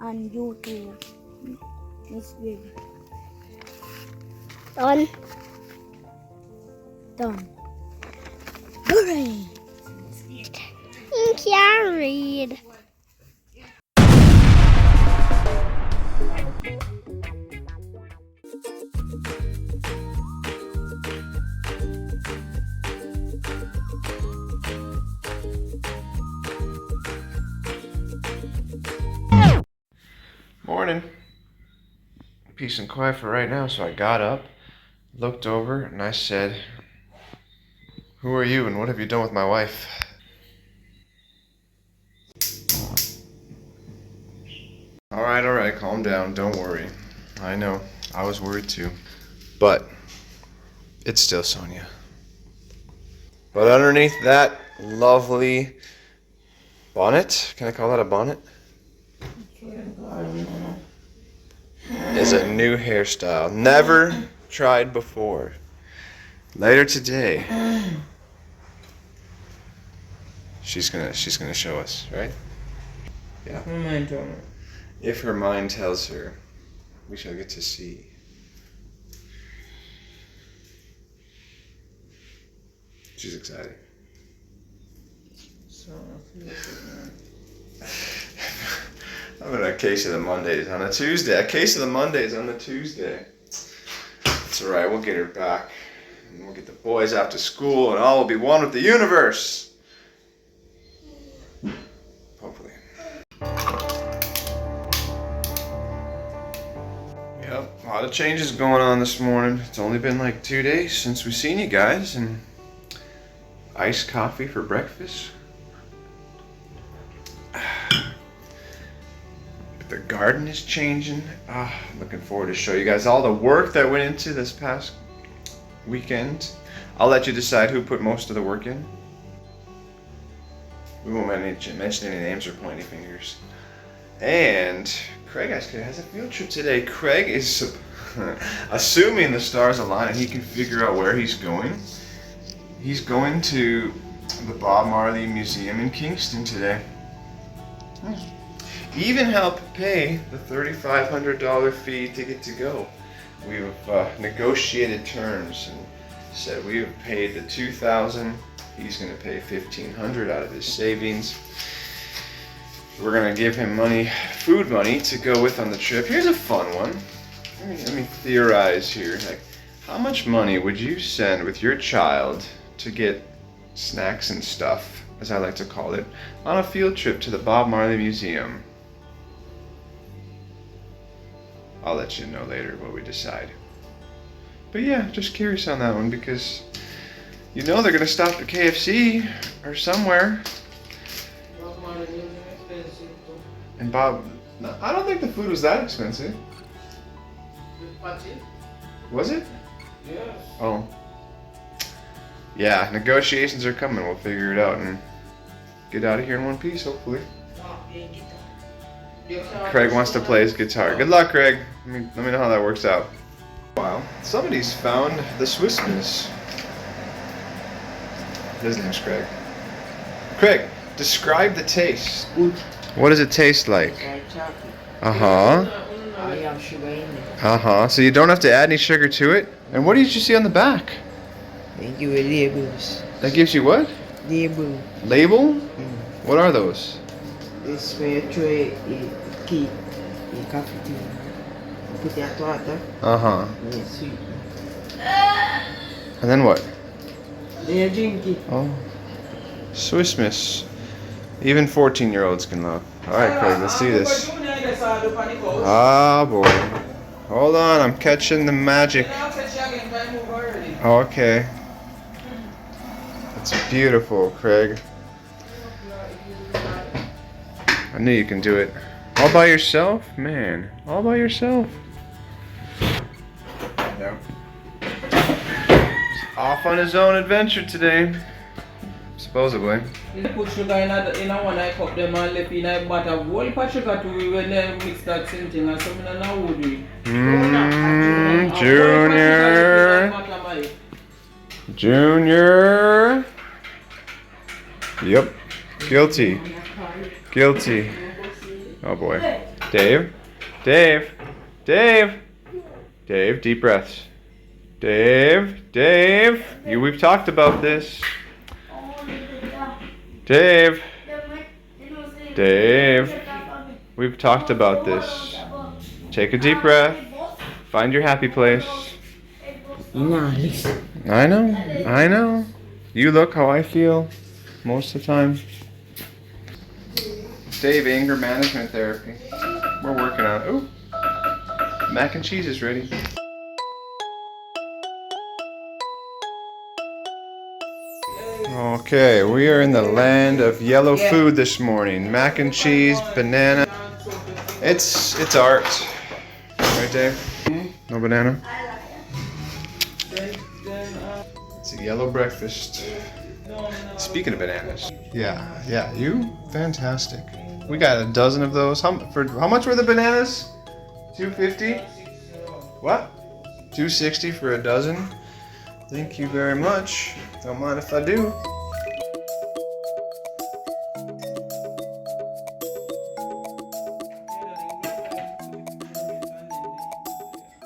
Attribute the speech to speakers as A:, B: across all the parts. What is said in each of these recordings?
A: on YouTube. Miss Baby.
B: Done.
A: Done. Hooray!
B: Can't read.
C: Morning. Peace and quiet for right now, so I got up, looked over, and I said, "Who are you and what have you done with my wife?" Alright, calm down, don't worry. I know, I was worried too. But, it's still Sonia. But underneath that lovely bonnet, can I call that a bonnet? Is a new hairstyle. Never tried before. Later today, she's gonna show us, right? Yeah. If her mind tells her, we shall get to see. She's excited. I'm in a case of the Mondays on a Tuesday. A case of the Mondays on the Tuesday. It's alright, we'll get her back. And we'll get the boys after school and all will be one with the universe. Hopefully. Yep, a lot of changes going on this morning. It's only been like 2 days since we've seen you guys, and iced coffee for breakfast. The garden is changing. Looking forward to show you guys all the work that went into this past weekend. I'll let you decide who put most of the work in. We won't mention any names or point any fingers. And Craig actually has a field trip today. Craig is assuming the stars align and he can figure out where he's going. He's going to the Bob Marley Museum in Kingston today. Even help pay the $3,500 fee to get to go. We've negotiated terms and said we have paid the $2,000. He's going to pay $1,500 out of his savings. We're going to give him money, food money, to go with on the trip. Here's a fun one. Let me theorize here. Like, how much money would you send with your child to get snacks and stuff, as I like to call it, on a field trip to the Bob Marley Museum? I'll let you know later what we decide. But yeah, just curious on that one because you know they're gonna stop at KFC or somewhere. And Bob, no, I don't think the food was that expensive. Was it?
D: Yeah.
C: Oh. Yeah, negotiations are coming. We'll figure it out and get out of here in one piece, hopefully. Craig wants to play his guitar. Good luck, Craig. Let me know how that works out. Wow. Somebody's found the Swiss Miss. His name's Craig. Craig, describe the taste.
D: Good.
C: What does it taste like?
D: Like chocolate.
C: Uh-huh.
D: I have sugar in it.
C: Uh-huh. So you don't have to add any sugar to it? And what did you see on the back?
D: They give you labels.
C: That gives you what?
D: Label.
C: Label? What are those?
D: This where you throw a cake, a coffee tea. You put it at water.
C: Uh-huh.
D: And it's sweet.
C: And then what?
D: Then you drink it.
C: Oh. Swiss Miss. Even 14-year-olds can love. Alright, Craig, let's see this. Ah, boy. Hold on, I'm catching the magic. Oh, okay. That's beautiful, Craig. I knew you can do it. All by yourself? Man, all by yourself. Yeah. He's off on his own adventure today. Supposedly.
E: You put sugar in a one I cup them and left in a butter. Whole pot sugar to when they mix that same thing and something and now would do it.
C: Junior. Yep. Guilty. Guilty. Oh boy. Dave? Dave? Dave? Dave, deep breaths. Dave? Dave? We've talked about this. Dave? Dave? We've talked about this. Take a deep breath. Find your happy place.
D: Nah, listen.
C: I know. You look how I feel most of the time. Dave, anger management therapy. We're working on it. Ooh, mac and cheese is ready. Okay, we are in the land of yellow food this morning. Mac and cheese, banana. It's art. Right, Dave? No banana? It's a yellow breakfast. Speaking of bananas. Yeah, you? Fantastic. We got a dozen of those. How much were the bananas? $2.50? What? $2.60 for a dozen? Thank you very much. Don't mind if I do.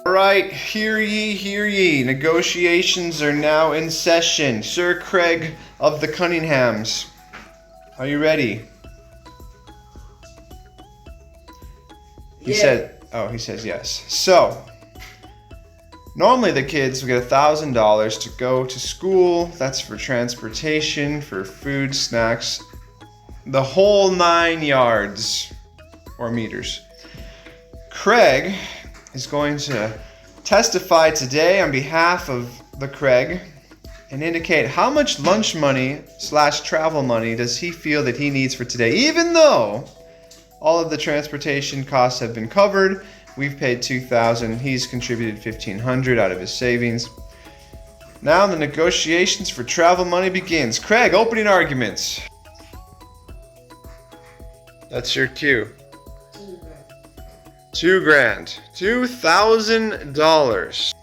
C: Alright, hear ye, hear ye. Negotiations are now in session. Sir Craig of the Cunninghams, are you ready? He says yes. So, normally the kids get $1,000 to go to school. That's for transportation, for food, snacks, the whole 9 yards or meters. Craig is going to testify today on behalf of the Craig and indicate how much lunch money / travel money does he feel that he needs for today, even though all of the transportation costs have been covered. We've paid $2,000. He's contributed $1,500 out of his savings. Now the negotiations for travel money begins. Craig, opening arguments. That's your cue. $2,000. $2,000.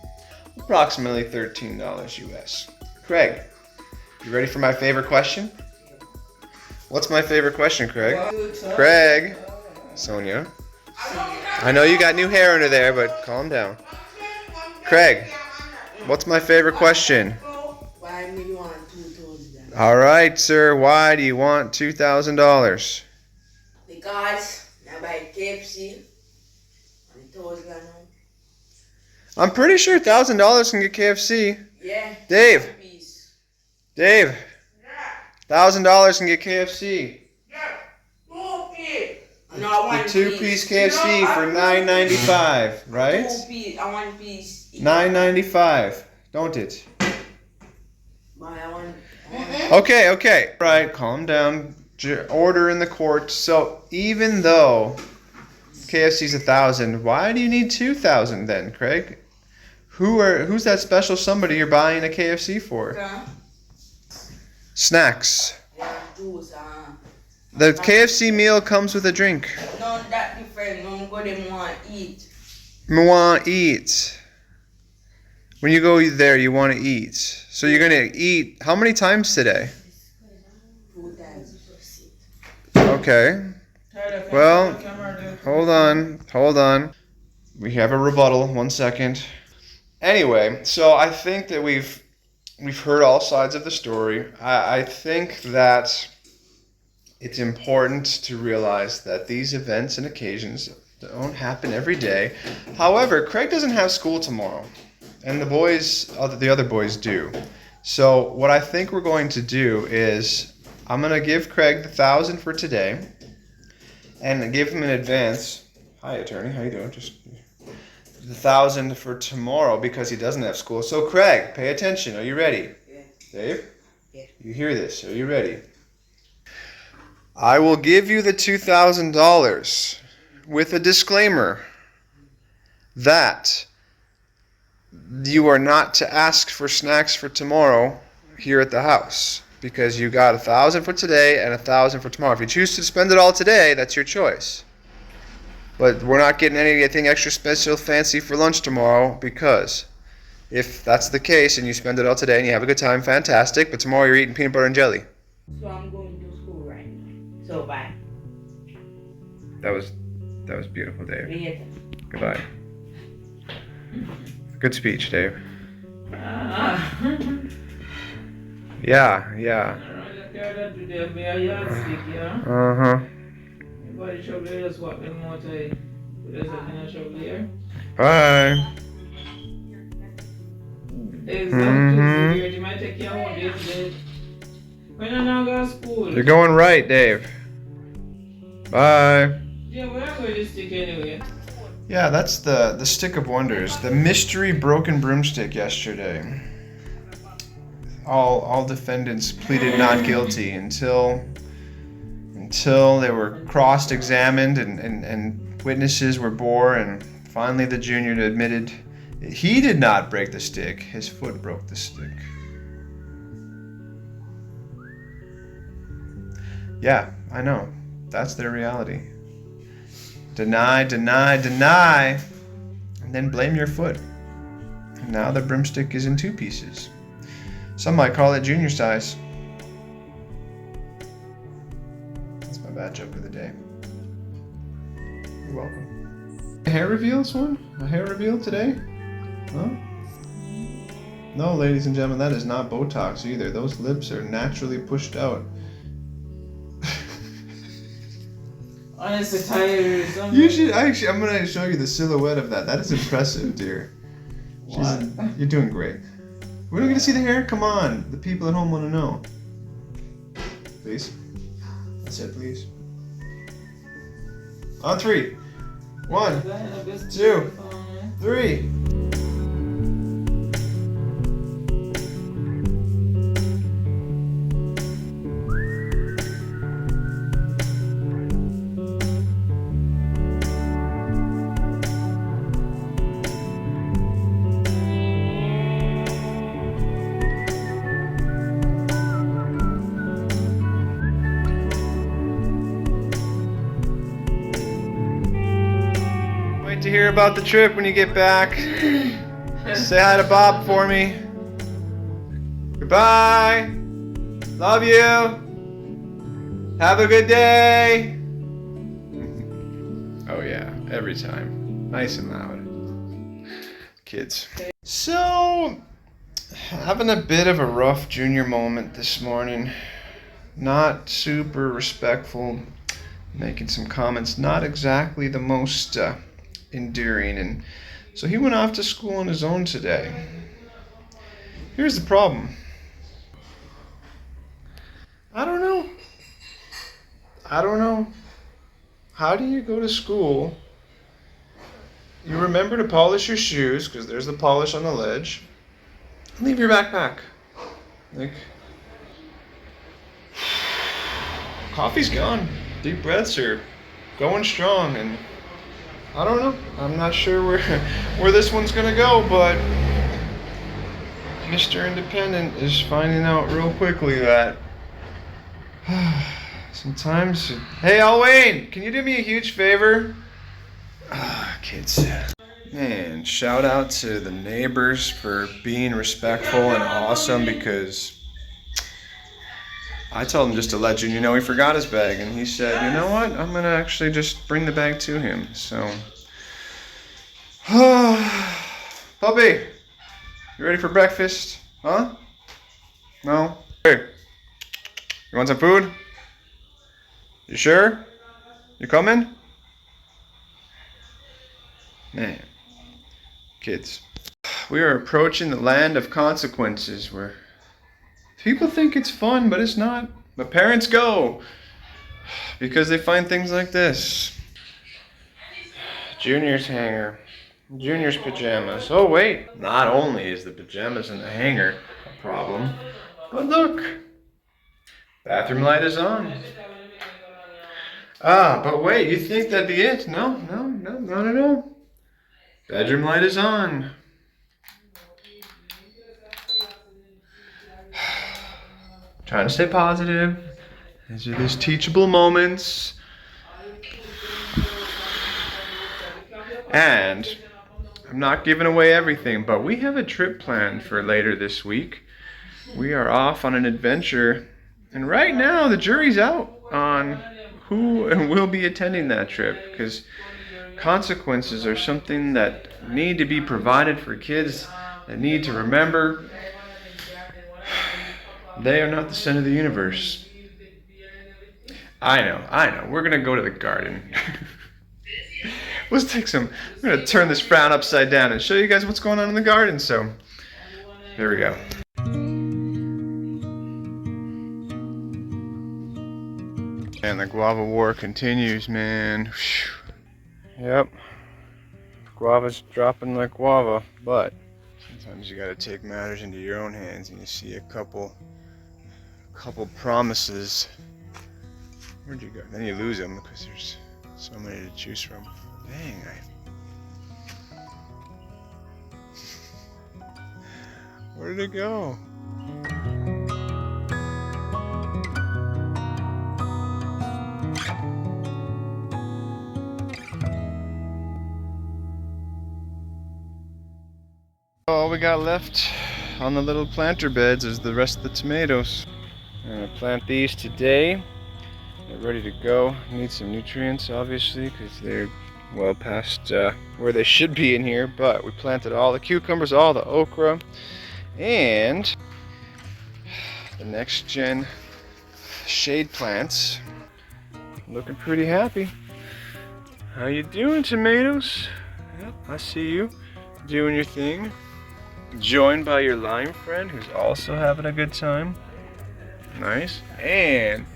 C: Approximately $13 US. Craig, you ready for my favorite question? What's my favorite question, Craig? Craig. Sonia. I know you got new hair under there, but calm down. Craig, what's my favorite question?
D: Why do you want $2,000?
C: All right, sir. Why do you want $2,000?
D: Because I buy KFC and $1,000.
C: I'm pretty sure $1,000 can get KFC.
D: Yeah.
C: Dave.
D: Yeah.
C: $1,000 can get KFC.
D: No, I want
C: The two-piece KFC for $9.95, right?
D: 2 piece. I want piece.
C: $9.95, don't it?
D: But I want.
C: Okay. Right, calm down. Order in the court. So even though KFC's $1,000, why do you need $2,000 then, Craig? Who's that special somebody you're buying a KFC for? Snacks.
D: Yeah, juice.
C: The KFC meal comes with a drink.
D: No, that different. No, go them want eat.
C: Want eat. When you go there, you want to eat. So you're gonna eat how many times today?
D: 2 times.
C: Okay. Well, hold on. We have a rebuttal. 1 second. Anyway, so I think that we've heard all sides of the story. I think that it's important to realize that these events and occasions don't happen every day. However, Craig doesn't have school tomorrow, and the other boys do. So what I think we're going to do is I'm going to give Craig the $1,000 for today and give him in advance. Hi, attorney. How you doing? Just the $1,000 for tomorrow because he doesn't have school. So Craig, pay attention. Are you ready?
D: Yeah.
C: Dave?
D: Yeah.
C: You hear this? Are you ready? I will give you the $2,000 with a disclaimer that you are not to ask for snacks for tomorrow here at the house because you got $1,000 for today and $1,000 for tomorrow. If you choose to spend it all today, that's your choice. But we're not getting anything extra special fancy for lunch tomorrow because if that's the case and you spend it all today and you have a good time, fantastic. But tomorrow you're eating peanut butter and jelly.
D: So I'm going to school right now. So bye.
C: That was That was beautiful, Dave.
D: Later.
C: Goodbye. Good speech, Dave. Yeah. Uh-huh. Bye. You're going right, Dave. Bye.
E: Yeah, where are going to stick anyway?
C: Yeah, that's the stick of wonders. The mystery broken broomstick yesterday. All defendants pleaded not guilty until they were cross-examined and witnesses were bore, and finally the junior admitted he did not break the stick. His foot broke the stick. Yeah, I know. That's their reality. Deny, deny, deny, and then blame your foot. And now the broomstick is in 2 pieces. Some might call it junior size. That's my bad joke of the day. You're welcome. A hair reveal, Swan? A hair reveal today? Huh? No, ladies and gentlemen, that is not Botox either. Those lips are naturally pushed out.
E: Honestly, tired.
C: You should actually. I'm gonna show you the silhouette of that. That is impressive, dear.
E: What?
C: You're doing great. We're not gonna see the hair. Come on, the people at home want to know. Please. I said please. On 3. 1, 2, 3. To hear about the trip when you get back. Say hi to Bob for me. Goodbye. Love you. Have a good day. Oh yeah, every time. Nice and loud. Kids. So, having a bit of a rough junior moment this morning. Not super respectful. Making some comments. Not exactly the most endearing, and so he went off to school on his own today. Here's the problem. I don't know. How do you go to school? You remember to polish your shoes, because there's the polish on the ledge. Leave your backpack. Like, coffee's gone. Deep breaths are going strong, and I don't know. I'm not sure where this one's gonna go, but Mr. Independent is finding out real quickly that sometimes. Hey, Alwayne, can you do me a huge favor? Kids. Man, shout out to the neighbors for being respectful and awesome, because I told him just to let Junior know he forgot his bag, and he said, you know what, I'm gonna actually just bring the bag to him. So, puppy, you ready for breakfast? Huh? No? Hey, you want some food? You sure? You coming? Man, kids. We are approaching the land of consequences where people think it's fun, but it's not. But parents go because they find things like this. Junior's hanger. Junior's pajamas. Oh wait, not only is the pajamas in the hanger a problem, but look, bathroom light is on. But wait, you think that'd be it? No, not at all. Bedroom light is on. Trying to stay positive. These are these teachable moments. And I'm not giving away everything, but we have a trip planned for later this week. We are off on an adventure, and right now the jury's out on who will be attending that trip, because consequences are something that need to be provided for kids that need to remember they are not the center of the universe. I know. We're gonna go to the garden. Let's take some. I'm gonna turn this frown upside down and show you guys what's going on in the garden. So, there we go. And the guava war continues, man. Yep. Guava's dropping like guava, but sometimes you gotta take matters into your own hands, and you see a couple promises. Where'd you go? Then you lose them because there's so many to choose from. Dang, where did it go? All we got left on the little planter beds is the rest of the tomatoes. I'm gonna plant these today. They're ready to go. Need some nutrients, obviously, because they're well past where they should be in here. But we planted all the cucumbers, all the okra, and the next gen shade plants. Looking pretty happy. How you doing, tomatoes? Yep, I see you doing your thing. Joined by your lime friend, who's also having a good time. Nice. And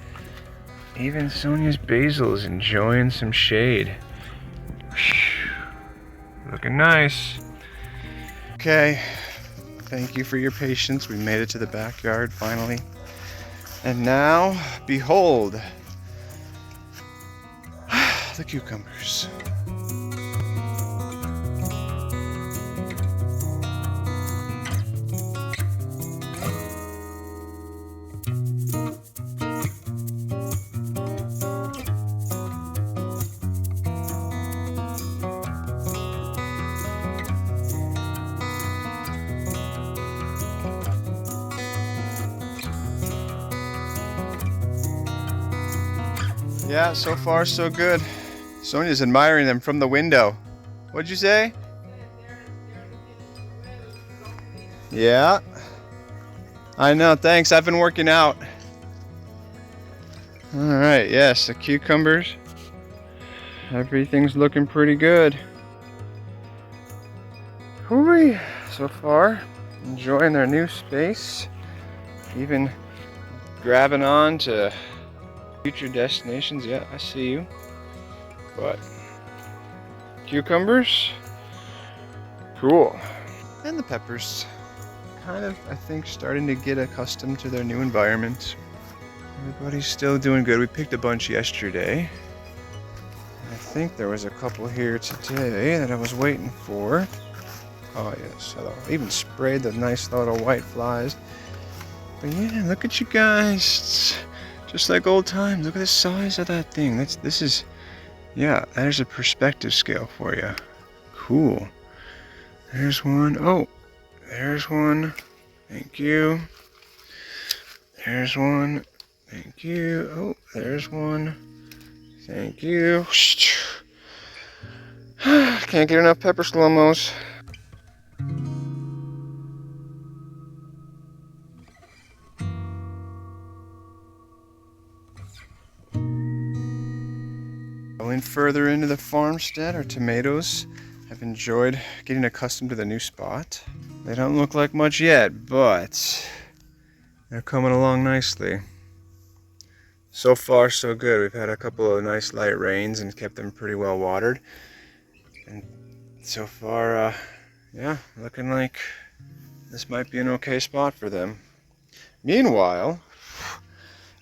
C: even Sonia's basil is enjoying some shade. Looking nice. Okay, thank you for your patience. We made it to the backyard finally. And now, behold, the cucumbers. Yeah, so far so good. Sonia's admiring them from the window. What'd you say? Yeah. I know, thanks. I've been working out. Alright, yes, the cucumbers. Everything's looking pretty good. Hooray! So far, enjoying their new space. Even grabbing on to future destinations. Yeah, I see you. But cucumbers, cool. And the peppers, kind of, I think, starting to get accustomed to their new environment. Everybody's still doing good. We picked a bunch yesterday. I think there was a couple here today that I was waiting for. Oh yes, hello. I even sprayed the nice little white flies. But yeah, look at you guys. Just like old times. Look at the size of that thing. This is, yeah, there's a perspective scale for you. Cool. There's one. Oh, there's one. Thank you. There's one. Thank you. Oh, there's one. Thank you. Can't get enough pepper slow-mos. Going further into the farmstead, our tomatoes have enjoyed getting accustomed to the new spot. They don't look like much yet, but they're coming along nicely. So far, so good. We've had a couple of nice light rains and kept them pretty well watered. And so far, yeah, looking like this might be an okay spot for them. Meanwhile,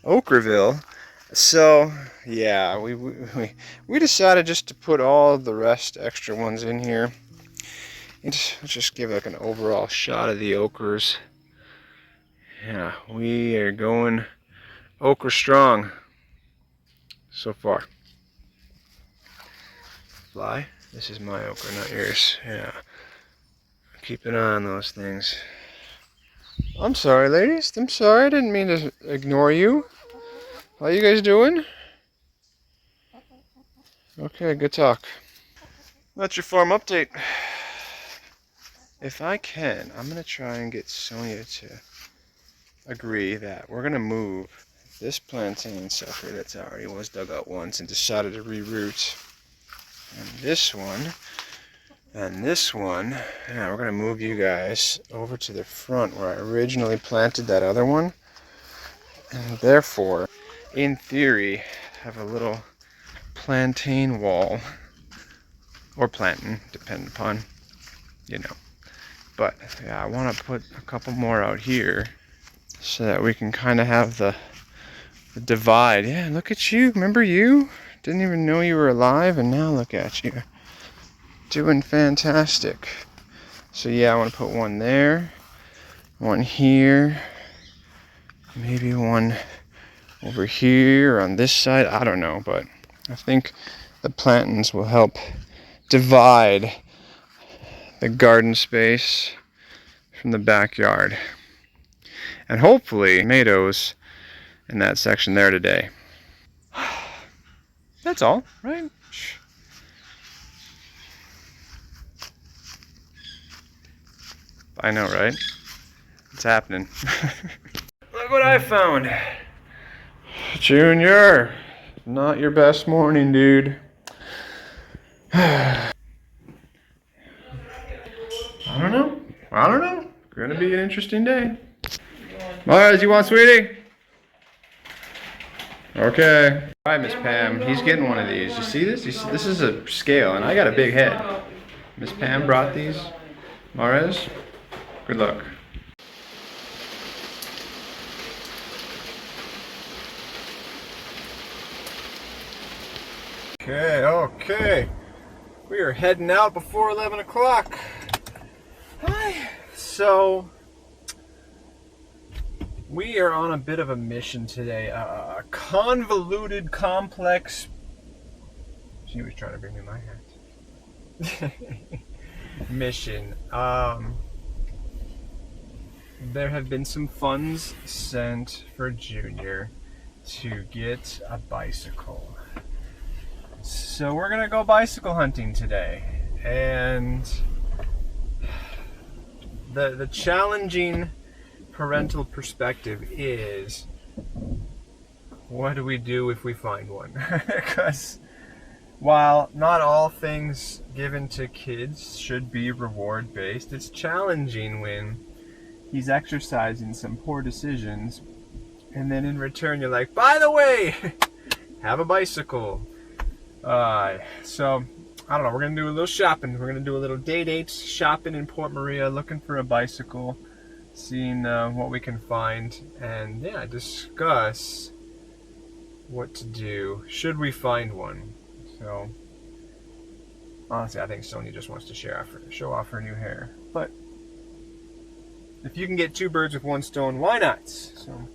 C: Okraville. So yeah, we decided just to put all the rest extra ones in here. And let's just give like an overall shot of the okras. Yeah, we are going okra strong so far. Fly, this is my okra, not yours. Yeah, keep an eye on those things. I'm sorry, ladies. I'm sorry. I didn't mean to ignore you. How you guys doing? Okay, good talk. That's your farm update. If I can, I'm gonna try and get Sonia to agree that we're gonna move this plantain sucker that's already was dug out once and decided to reroot, and this one, and this one. Yeah, we're gonna move you guys over to the front where I originally planted that other one, and therefore, in theory, have a little plantain wall, or plantain, depending upon, you know. But yeah, I want to put a couple more out here so that we can kind of have the divide. Yeah, look at you. Remember you? Didn't even know you were alive, and now look at you. Doing fantastic. So yeah, I want to put one there, one here, maybe one over here on this side. I don't know, but I think the plantains will help divide the garden space from the backyard. And hopefully tomatoes in that section there today. That's all, right? I know, right? It's happening. Look what I found. Junior, not your best morning, dude. I don't know. Gonna be an interesting day. Mars, you want sweetie? Okay. All right, Miss Pam. He's getting one of these. You see this? This is a scale, and I got a big head. Miss Pam brought these. Mars, good luck. Okay. We are heading out before 11 o'clock. Hi. So, we are on a bit of a mission today. A convoluted, complex... She was trying to bring me my hat. Mission. There have been some funds sent for Junior to get a bicycle. So we're gonna go bicycle hunting today, and the challenging parental perspective is, what do we do if we find one? Because while not all things given to kids should be reward based, it's challenging when he's exercising some poor decisions, and then in return you're like, by the way, have a bicycle. So, I don't know, we're going to do a little shopping. We're going to do a little day date shopping in Port Maria, looking for a bicycle, seeing what we can find, and yeah, discuss what to do should we find one. So, honestly, I think Sonia just wants to show off her new hair. But, if you can get two birds with one stone, why not? So.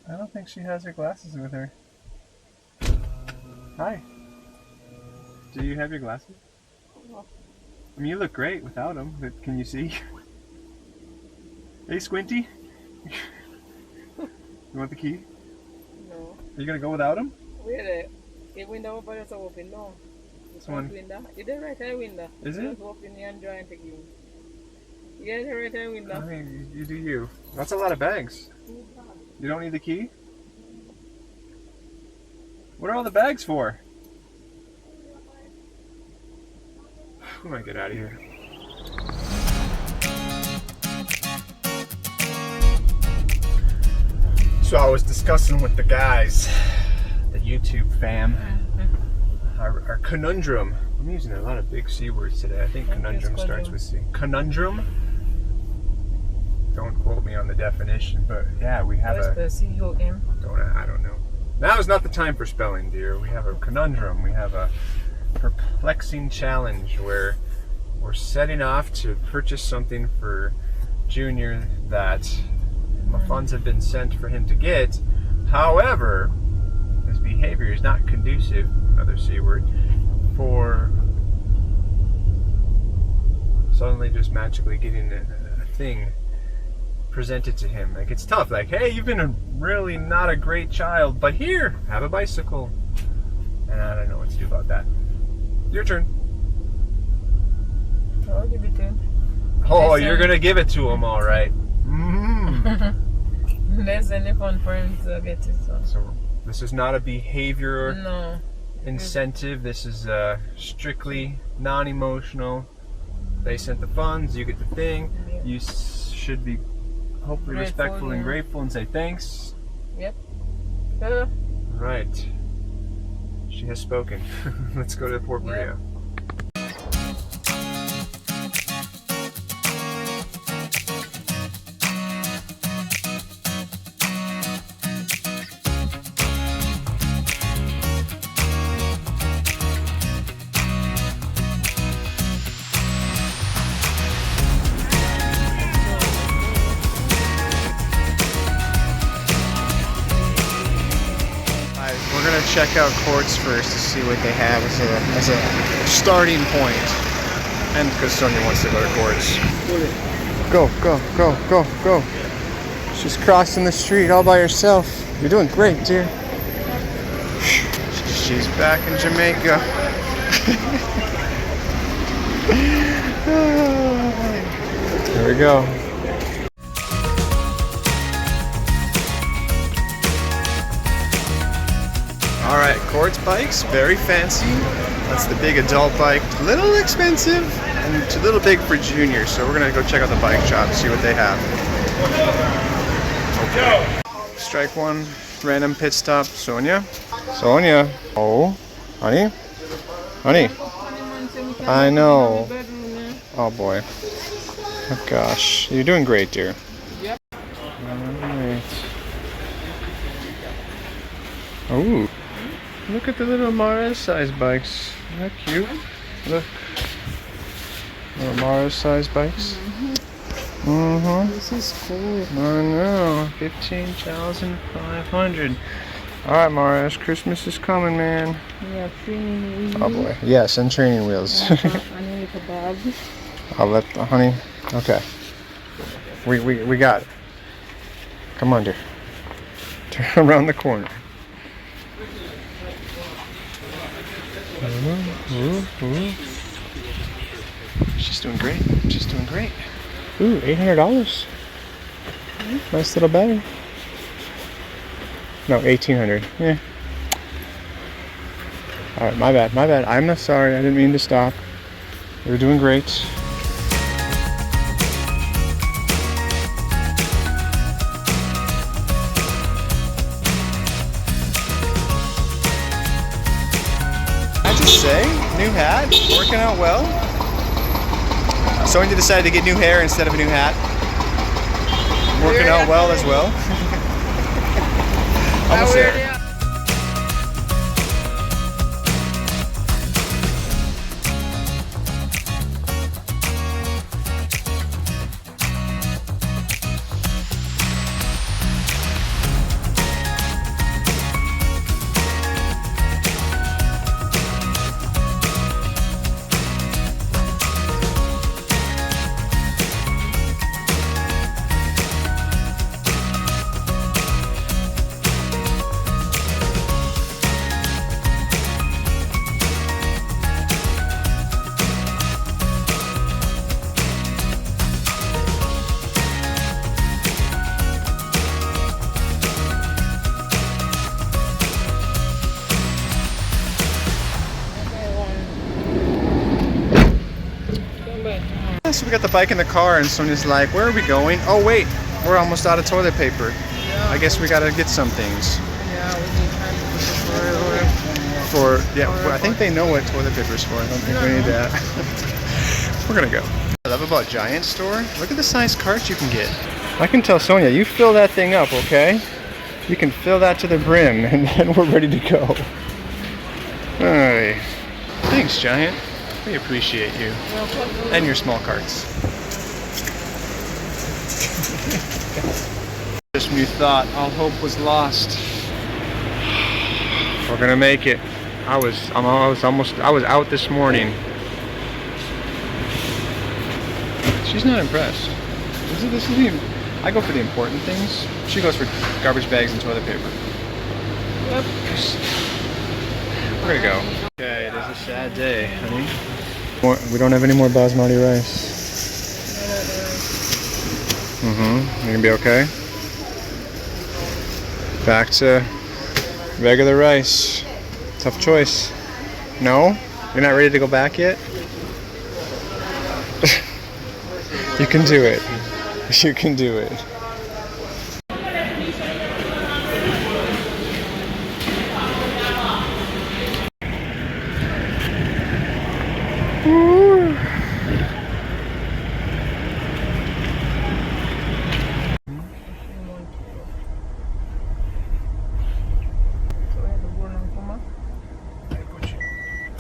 C: I don't think she has her glasses with her. Hi. Do you have your glasses? I mean, you look great without them, but can you see? Hey, Squinty. You want the key?
B: No.
C: Are you gonna go without them?
B: Wait, the window open is open now.
C: This one.
B: Window. You the right hand window.
C: Is it?
B: Just open the and join again. Yeah, the right hand window.
C: I mean, you do you. That's a lot of bags. You don't need the key? What are all the bags for? We might get out of here. So I was discussing with the guys, the YouTube fam, our conundrum. I'm using a lot of big C words today. I think conundrum starts with C. Conundrum? Don't quote me on the definition, but yeah, we have a...
B: C-O-M.
C: I don't know. Now is not the time for spelling, dear. We have a conundrum. We have a perplexing challenge where we're setting off to purchase something for Junior that funds have been sent for him to get. However, his behavior is not conducive, another C word, for suddenly just magically getting a thing present it to him. Like, it's tough. Like, hey, you've been really not a great child, but here, have a bicycle. And I don't know what to do about that. Your turn.
E: I'll give it to him.
C: Oh,
E: Listen.
C: you're gonna give it to him, all right.
E: There's any fun for him to get it.
C: So this is not a behavior
E: No.
C: incentive. This is strictly non-emotional. They sent the funds. You get the thing.
E: Yeah.
C: You should be hopefully
E: Grateful,
C: respectful and
E: yeah.
C: grateful and say thanks.
E: Yep.
C: Right. She has spoken. Let's go to Port Maria. We're gonna check out Quartz first to see what they have as a starting point. And because Sonia wants to go to Quartz. Go, go, go, go, go. She's crossing the street all by herself. You're doing great, dear. She's back in Jamaica. There we go. Alright, Quartz bikes, very fancy. That's the big adult bike. A little expensive and a little big for juniors. So we're gonna go check out the bike shop, see what they have. Okay. Strike one, random pit stop. Sonia? Sonia? Oh, honey? Honey? I know. Oh boy. Oh gosh. You're doing great, dear.
E: Yep.
C: Alright. Ooh. Look at the little Mara size bikes. Isn't that cute? Look. Little Mara size bikes. Mm-hmm.
E: This is cool.
C: I know. 15,500. Alright, Mars. Christmas is coming, man.
E: Yeah, training wheels.
C: Oh boy. Yes, and training wheels.
E: And a little bag.
C: I'll let the honey. Okay. We got it. Come on, dear. Turn around the corner. She's doing great. She's doing great. Ooh, $800. Nice little battery. No, 1,800. Yeah. All right, my bad. My bad. I'm not sorry. I didn't mean to stop. You're doing great. I just say, new hat, working out well. Sonia decided to get new hair instead of a new hat. Working out well as well. Almost there. So we got the bike in the car and Sonia's like, where are we going? Oh wait, we're almost out of toilet paper.
E: Yeah.
C: I guess we gotta get some things.
E: Yeah, we need
C: I think they know what toilet paper is for. I don't think we need that. We're gonna go. I love about Giant Store. Look at the size carts you can get. I can tell Sonia, you fill that thing up, okay? You can fill that to the brim and then we're ready to go. Alright. Thanks, Giant. We appreciate you. And your small carts. This new thought, all hope was lost. We're gonna make it. I was out this morning. She's not impressed. I go for the important things. She goes for garbage bags and toilet paper.
E: Yep.
C: We're gonna go. Okay, it is a sad day, honey. We don't have any more basmati rice. Mm-hmm. You gonna be okay? Back to regular rice. Tough choice. No? You're not ready to go back yet? You can do it. You can do it.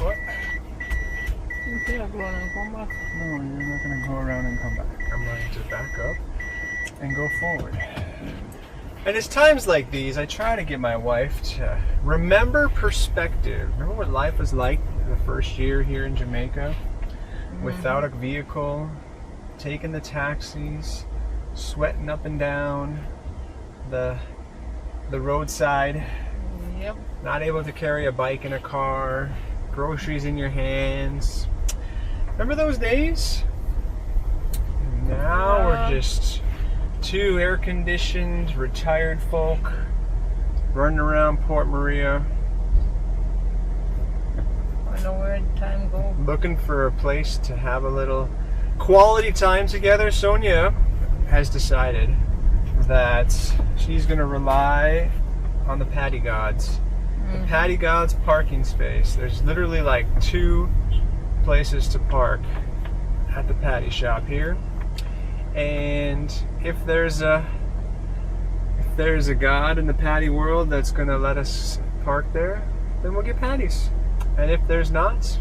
C: What? No, you're not going to go around and come back. I'm going to back up and go forward. And it's times like these, I try to get my wife to remember perspective. Remember what life was like the first year here in Jamaica? Without a vehicle, taking the taxis, sweating up and down the roadside.
E: Yep.
C: Not able to carry a bike in a car, groceries in your hands. Remember those days? Now we're just two air-conditioned, retired folk running around Port Maria.
E: I know where time goes.
C: Looking for a place to have a little quality time together. Sonia has decided that she's going to rely on the Paddy Gods. The Paddy Gods parking space. There's literally like 2 places to park at the Paddy shop here. And if there's a God in the Paddy world that's going to let us park there, then we'll get Paddies. And if there's not,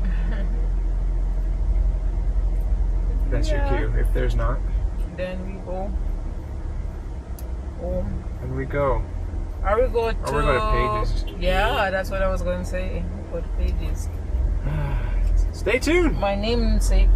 C: that's your cue. If there's not,
E: Then we go home.
C: then we go.
E: Or we go to...
C: Or we go to Pages.
E: Yeah, that's what I was going to say. We go to Pages.
C: Stay tuned.
E: My namesake.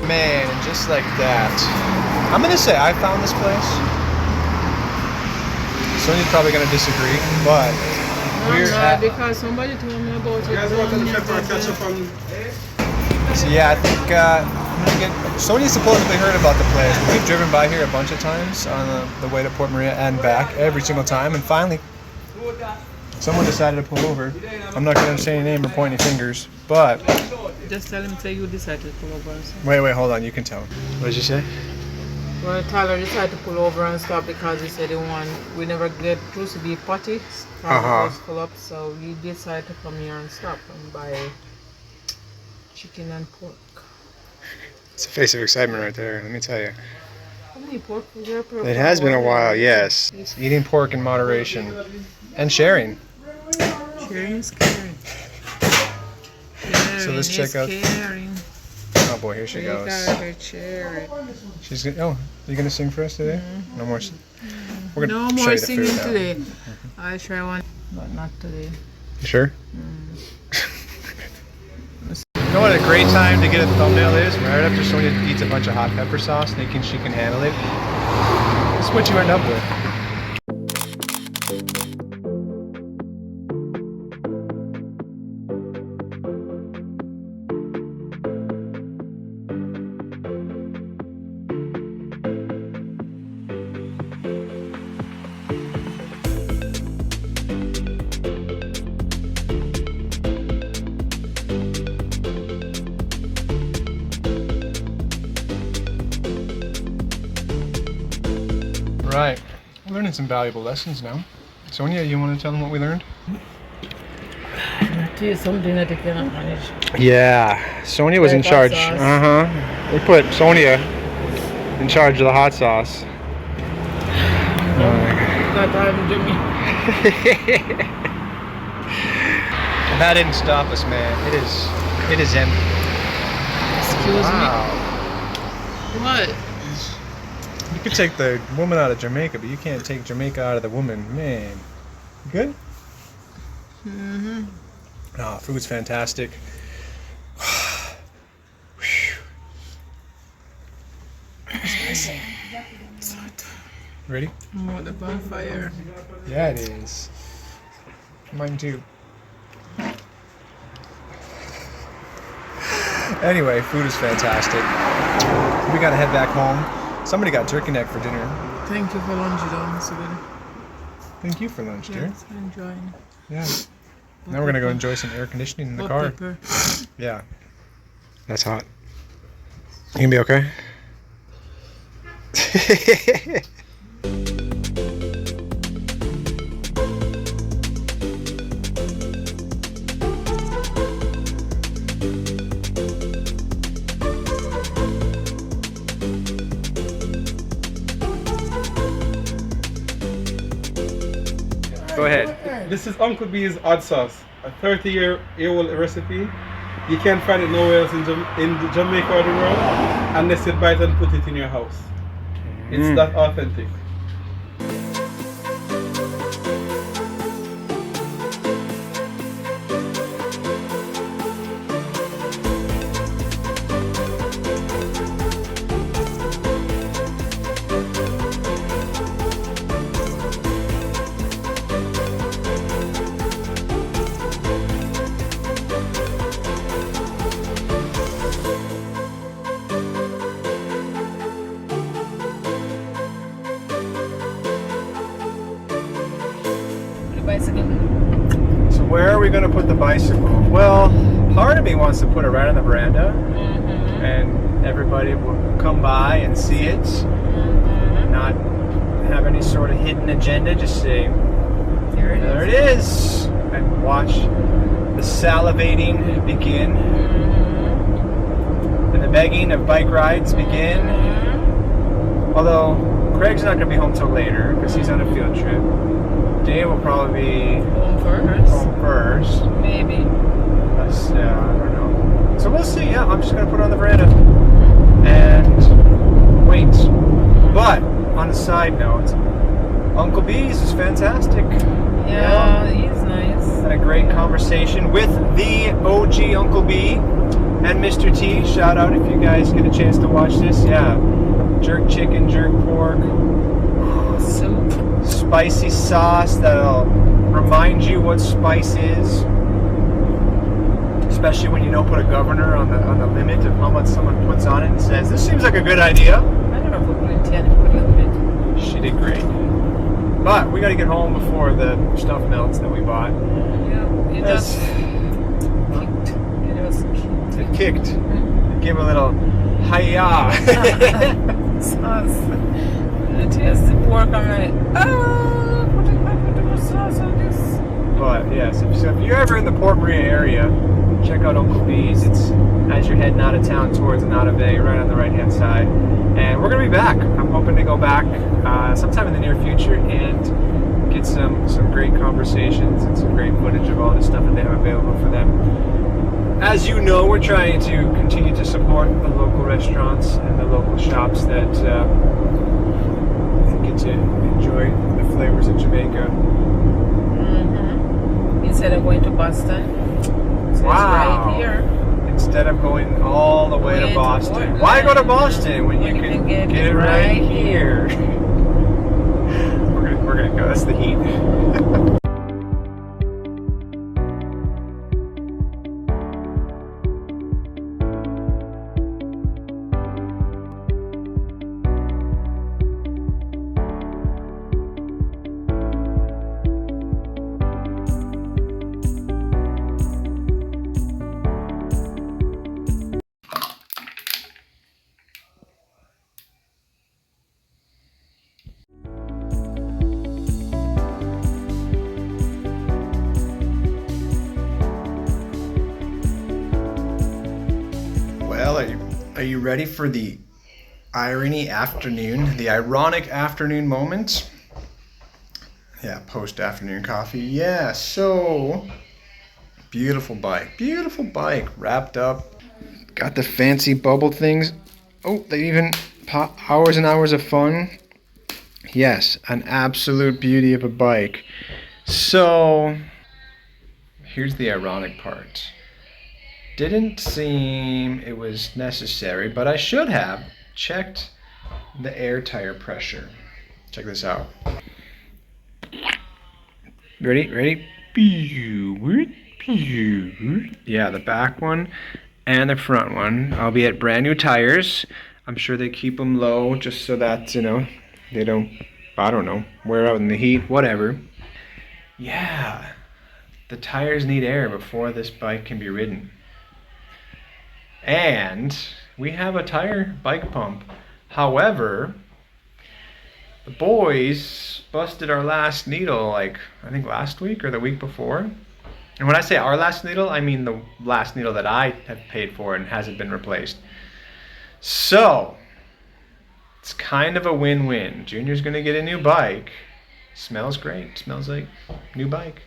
C: Man, and just like that, I'm gonna say I found this place. Sonia's probably gonna disagree, but we're at.
E: Because somebody told me about it.
C: So yeah, I think I'm gonna get. Sonia supposedly heard about the place. We've driven by here a bunch of times on the way to Port Maria and back every single time, and finally, someone decided to pull over. I'm not gonna say any name or point any fingers, but.
E: Just tell him say you decided to pull over and stop.
C: Wait, hold on. You can tell him. What did you say?
E: Well, Tyler decided to pull over and stop because he said we never get through to be potty. Was full up, so we decided to come here and stop and buy chicken and pork.
C: It's a face of excitement right there. Let me tell you.
E: How many pork was there?
C: It has been a while. Yes. Eating pork in moderation and sharing.
E: Sharing is caring.
C: So let's check out.
E: Caring.
C: Oh boy, here she goes. She's gonna. Oh, you gonna sing for us today? No more. We're gonna
E: No
C: show
E: more
C: you the
E: singing
C: food now.
E: today. I try one, but not today.
C: You sure? You know what a great time to get a thumbnail is? Right after Sonia eats a bunch of hot pepper sauce, thinking she can handle it. That's what you end up with.
F: right. We're learning some valuable lessons now. Sonia, you want to tell them what we learned?
E: Tell you something that you cannot manage.
F: Yeah, Sonia was in
E: Like hot
F: charge.
E: sauce.
F: We put Sonia in charge of the hot sauce.
E: That I'm doing.
F: And that didn't stop us, man. It is empty.
E: Excuse
F: Wow.
E: me. What?
F: You could take the woman out of Jamaica, but you can't take Jamaica out of the woman, man. You good?
E: Mm-hmm.
F: Oh, food's fantastic. Ready?
E: Oh, the bonfire.
F: Yeah, it is. Mine too. Anyway, food is fantastic. We gotta head back home. Somebody got turkey neck for dinner.
E: Thank you for lunch, though, Mr. Billy.
F: Thank you for lunch, dear.
E: Yes, I'm enjoying.
F: Yeah. Now we're gonna go enjoy some air conditioning in the car.
E: Pepper.
F: Yeah. That's hot. You gonna be okay? Go ahead.
G: This is Uncle B's odd sauce, a 30-year-old recipe. You can't find it nowhere else in Jamaica or the world unless you buy it and put it in your house. It's that authentic.
E: The bicycle.
F: So where are we gonna put the bicycle? Well, part of me wants to put it right on the veranda, and everybody will come by and see it, not have any sort of hidden agenda. Just say, there it is, and watch the salivating begin, and the begging of bike rides begin. Although Craig's not gonna be home till later because he's on a field trip. Dave will probably be home first.
E: Maybe.
F: That's, I don't know. So we'll see. Yeah, I'm just gonna put it on the veranda and wait. But on a side note, Uncle B's is fantastic.
E: Yeah, he's nice.
F: Had a great conversation with the OG Uncle B and Mr. T. Shout out if you guys get a chance to watch this. Yeah, jerk chicken, jerk pork,
E: Soup.
F: spicy sauce that'll remind you what spice is. Especially when you don't put a governor on the limit of how much someone puts on it and says, this seems like a good idea.
E: I never put plenty and put a little bit.
F: She did great. But we gotta get home before the stuff melts that we bought.
E: Yeah, it
F: That's-
E: just kicked. It just kicked.
F: It kicked. It gave a little hi-ya.
E: Sauce. It tastes the pork. I'm like, oh, put the sauce on this.
F: But yes, so if you're ever in the Port Maria area, check out Uncle B's. It's as you're heading out of town towards Nada Bay, right on the right-hand side. And we're gonna be back. I'm hoping to go back sometime in the near future and get some great conversations and some great footage of all the stuff that they have available for them. As you know, we're trying to continue to support the local restaurants and the local shops that get to enjoy the flavors of Jamaica.
E: Instead of going to Boston. So
F: Wow.
E: It's right here.
F: Instead of going all the way to Boston. Why go to Boston when you can get it right here? We're gonna go. That's the heat.
C: Are you ready for the irony afternoon, the ironic afternoon moment? Yeah, post-afternoon coffee. Yeah, so beautiful bike, wrapped up. Got the fancy bubble things. Oh, they even pop hours and hours of fun. Yes, an absolute beauty of a bike. So, here's the ironic part. Didn't seem it was necessary, but I should have checked the air tire pressure. Check this out. Ready? Yeah, the back one and the front one. I'll be at brand new tires. I'm sure they keep them low just so that, they don't, I don't know, wear out in the heat, whatever. Yeah, the tires need air before this bike can be ridden. And we have a bike pump. However, the boys busted our last needle, I think last week or the week before. And when I say our last needle, I mean the last needle that I have paid for and hasn't been replaced. So, it's kind of a win-win. Junior's gonna get a new bike. Smells great, smells like new bike.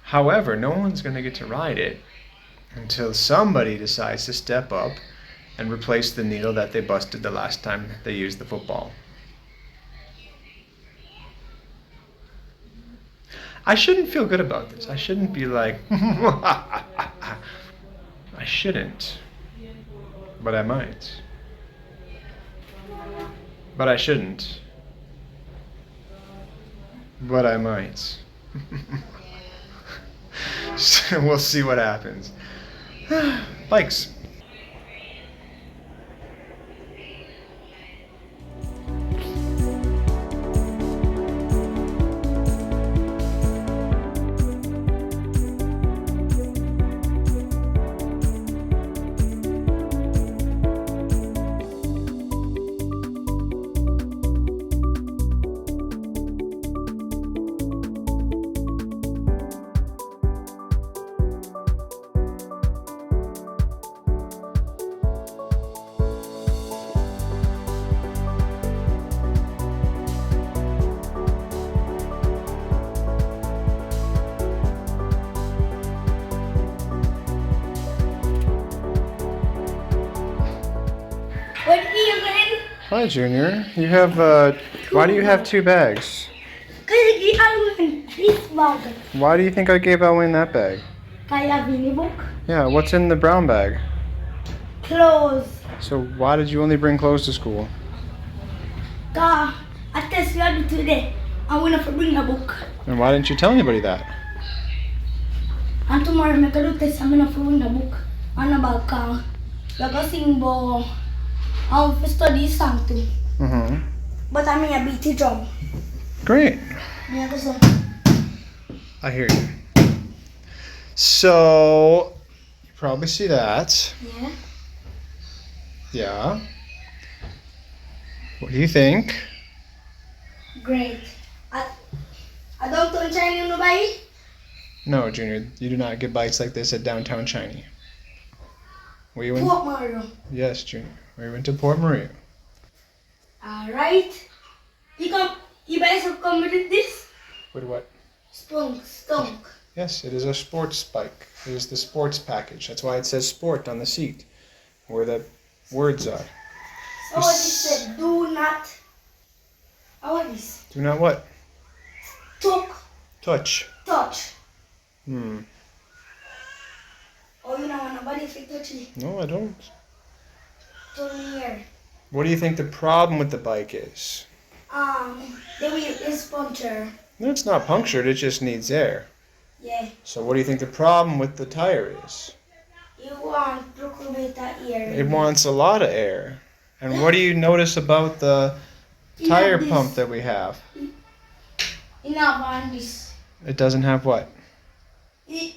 C: However, no one's gonna get to ride it until somebody decides to step up and replace the needle that they busted the last time they used the football. I shouldn't feel good about this. I shouldn't be like, I shouldn't. But I might. But I shouldn't. But I might. So we'll see what happens. Bikes.
A: What are you doing?
C: Hi, Junior. You have, why do you have two bags?
A: Because I want this bag.
C: Why do you think I gave Elwyn that bag?
A: I have any book?
C: Yeah, what's in the brown bag?
A: Clothes.
C: So why did you only bring clothes to school?
A: I test you today. I want to bring a book.
C: And why didn't you tell anybody that?
A: And tomorrow I'm going to test. I'm going to bring a book. On a balcony. We're going to sing about how to study song too.
C: Mm-hmm.
A: But I'm going to beat the drum.
C: Great.
A: Yeah, that's all.
C: I hear you. So, you probably see that.
A: Yeah.
C: Yeah. What do you think?
A: Great. I don't turn shiny on nobody.
C: No, Junior, you do not get bikes like this at downtown Shiny. We went.
A: Port Mario.
C: Yes, Junior. We went to Port Maria.
A: Alright. You guys have come with this?
C: With what?
A: Stunk.
C: Yes, it is a sports bike. It is the sports package. That's why it says sport on the seat, where the words are.
A: So what it said, do not. How is this?
C: Do not what? Touch.
A: Touch.
C: Hmm.
A: Oh, you don't want nobody to touch it.
C: No, I don't.
A: Turn here.
C: What do you think the problem with the bike is?
A: The wheel is punctured.
C: No, it's not punctured. It just needs air.
A: Yeah.
C: So what do you think the problem with the tire is?
A: You want to create that air.
C: It wants a lot of air. And what do you notice about the tire pump that we have?
A: You not want this.
C: It doesn't have what?
A: It's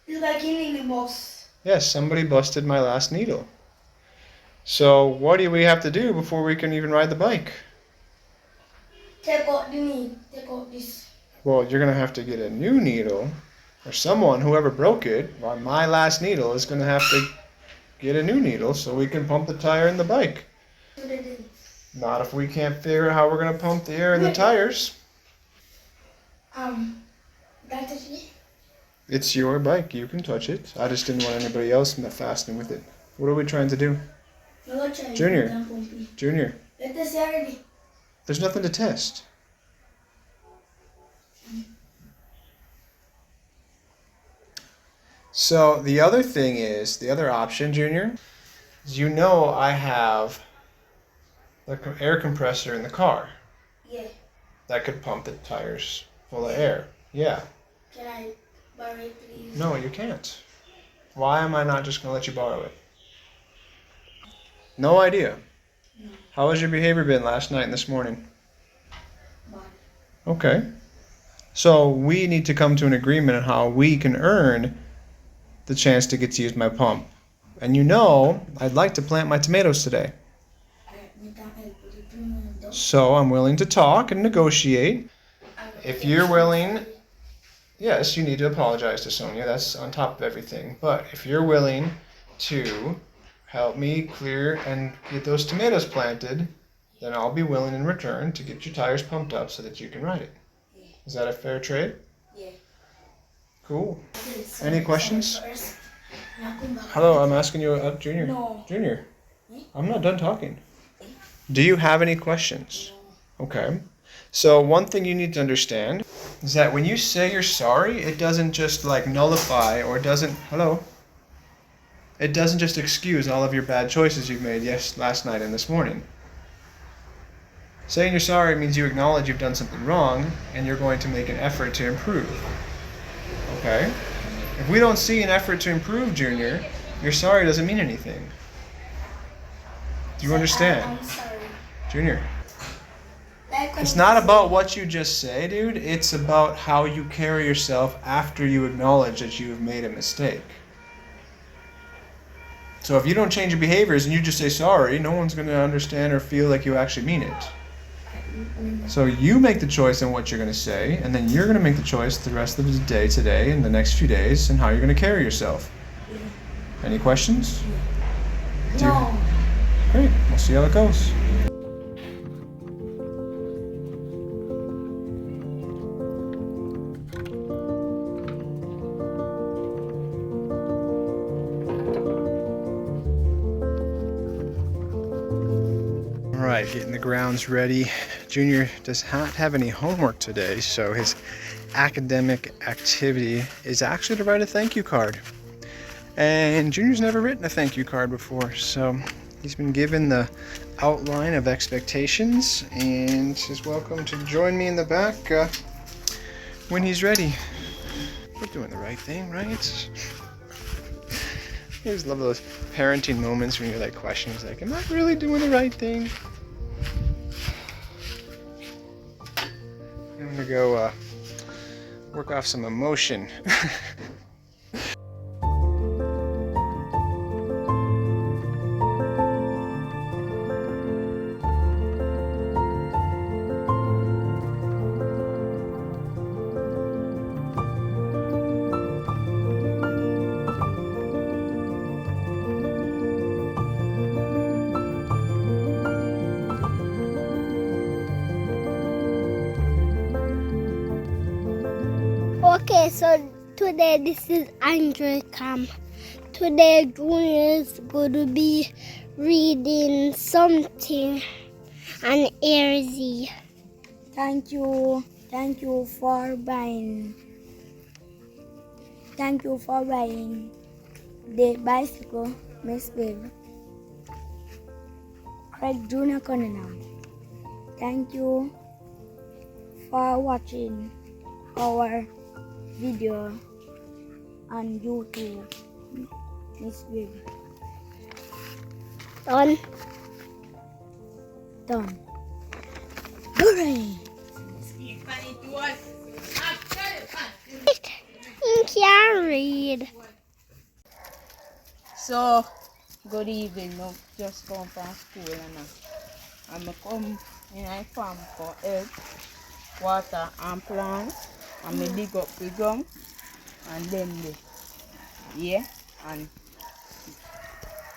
A: like in the box.
C: Yes, somebody busted my last needle. So what do we have to do before we can even ride the bike?
A: Take out the knee. Take out this.
C: Well, you're going to have to get a new needle, or someone, whoever broke it, or my last needle, is going to have to get a new needle so we can pump the tire in the bike. Not if we can't figure out how we're gonna pump the air in the tires.
A: That is it.
C: It's your bike, you can touch it. I just didn't want anybody else fastening with it. What are we trying to do? Junior. Junior.
A: Let us see already.
C: There's nothing to test. So the other thing is, the other option, Junior, is you know I have the air compressor in the car.
A: Yeah.
C: That could pump the tires full of air. Yeah.
A: Can I borrow it, please?
C: No, you can't. Why am I not just going to let you borrow it? No idea.
A: No.
C: How has your behavior been last night and this morning?
A: Bad.
C: Okay. So we need to come to an agreement on how we can earn the chance to get to use my pump. And you know, I'd like to plant my tomatoes today. So I'm willing to talk and negotiate. If you're willing, yes, you need to apologize to Sonia. That's on top of everything. But if you're willing to help me clear and get those tomatoes planted, then I'll be willing in return to get your tires pumped up so that you can ride it.
A: Yeah.
C: Is that a fair trade?
A: Yeah.
C: Cool. Any questions?
A: First.
C: Hello, I'm asking you, Junior.
A: No.
C: Junior, I'm not done talking. Do you have any questions? Okay. So one thing you need to understand is that when you say you're sorry, it doesn't just like nullify or doesn't, hello? It doesn't just excuse all of your bad choices you've made last night and this morning. Saying you're sorry means you acknowledge you've done something wrong and you're going to make an effort to improve. Okay? If we don't see an effort to improve, Junior, your sorry doesn't mean anything. Do you understand?
A: I'm sorry.
C: Junior. It's not about what you just say, dude. It's about how you carry yourself after you acknowledge that you have made a mistake. So if you don't change your behaviors and you just say sorry, no one's going to understand or feel like you actually mean it. So you make the choice on what you're going to say, and then you're going to make the choice the rest of the day today and the next few days and how you're going to carry yourself. Any questions?
A: No.
C: Great. We'll see how it goes. Alright, getting the grounds ready. Junior does not have any homework today, so his academic activity is actually to write a thank you card. And Junior's never written a thank you card before, so he's been given the outline of expectations and is welcome to join me in the back when he's ready. We're doing the right thing, right? I always love those parenting moments when you're like questions like, am I really doing the right thing? I'm gonna go work off some emotion.
H: Okay, so today this is Andrew Camp. Today Junior is going to be reading something on IRIE.
A: Thank you for buying. Thank you for buying the bicycle, Miss Bill. Craig Jr. Cunningham. Thank you for watching our video on YouTube, Miss Bill.
H: Done.
A: Done. Hooray!
H: You can read.
E: So, good evening. No, just come from school and I'm come in my farm for help, water and plants, and me dig up the ground and then the yeah and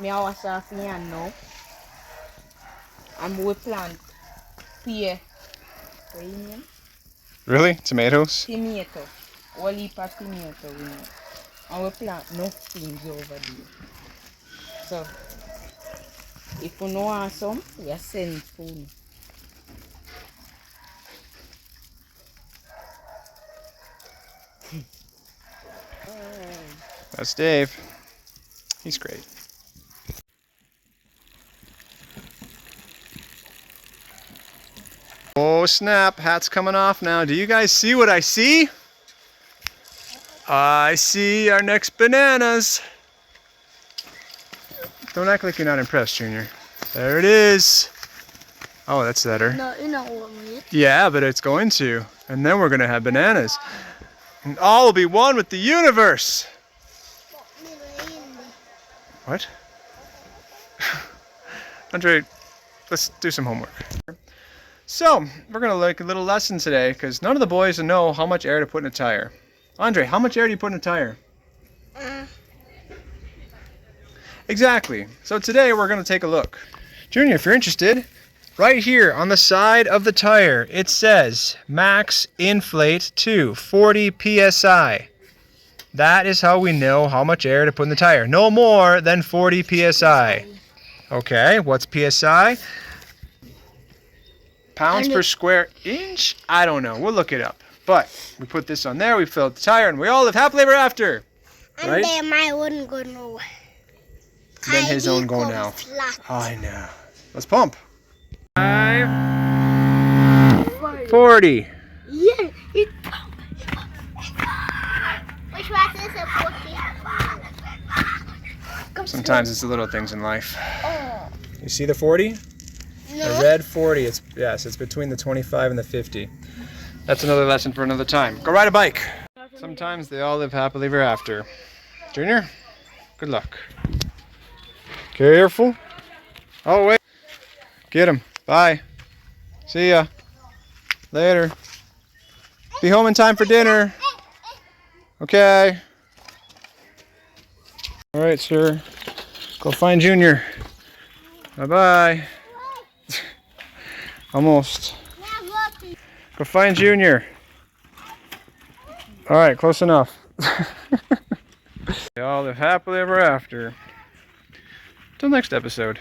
D: Me I wash off my hand now. And we plant pear. What you mean?
F: Really? Tomatoes?
D: Tomato. Whole heap of tomato we need. And we plant enough things over there. So, if you know want some, we send food.
F: That's Dave. He's great. Oh snap, hat's coming off now. Do you guys see what I see? I see our next bananas. Don't act like you're not impressed, Junior. There it is. Oh, that's better.
A: No, you know what I mean.
F: Yeah, but it's going to. And then we're going to have bananas. And all will be one with the universe. What? Andre, let's do some homework. So, we're going to learn a little lesson today because none of the boys know how much air to put in a tire. Andre, how much air do you put in a tire? Exactly. So today we're going to take a look. Junior, if you're interested, right here on the side of the tire, it says max inflate to 40 psi. That is how we know how much air to put in the tire. No more than 40 psi. Okay, what's psi? Pounds per square inch? I don't know. We'll look it up. But we put this on there, we filled the tire, and we all live happily ever after.
H: And
F: right?
H: then my one go nowhere.
F: Then his own go now. I know. Let's pump. 40.
H: Yeah, it Which one is it? 40.
F: Sometimes it's the little things in life. You see the 40? The red 40. It's between the 25 and the 50. That's another lesson for another time. Go ride a bike. Sometimes they all live happily ever after. Junior, good luck. Careful. Oh, wait. Get him. Bye. See ya. Later. Be home in time for dinner. Okay. All right, sir. Go find Junior. Bye-bye. Almost. Go find Junior. All right, close enough. They all live happily ever after. Till next episode.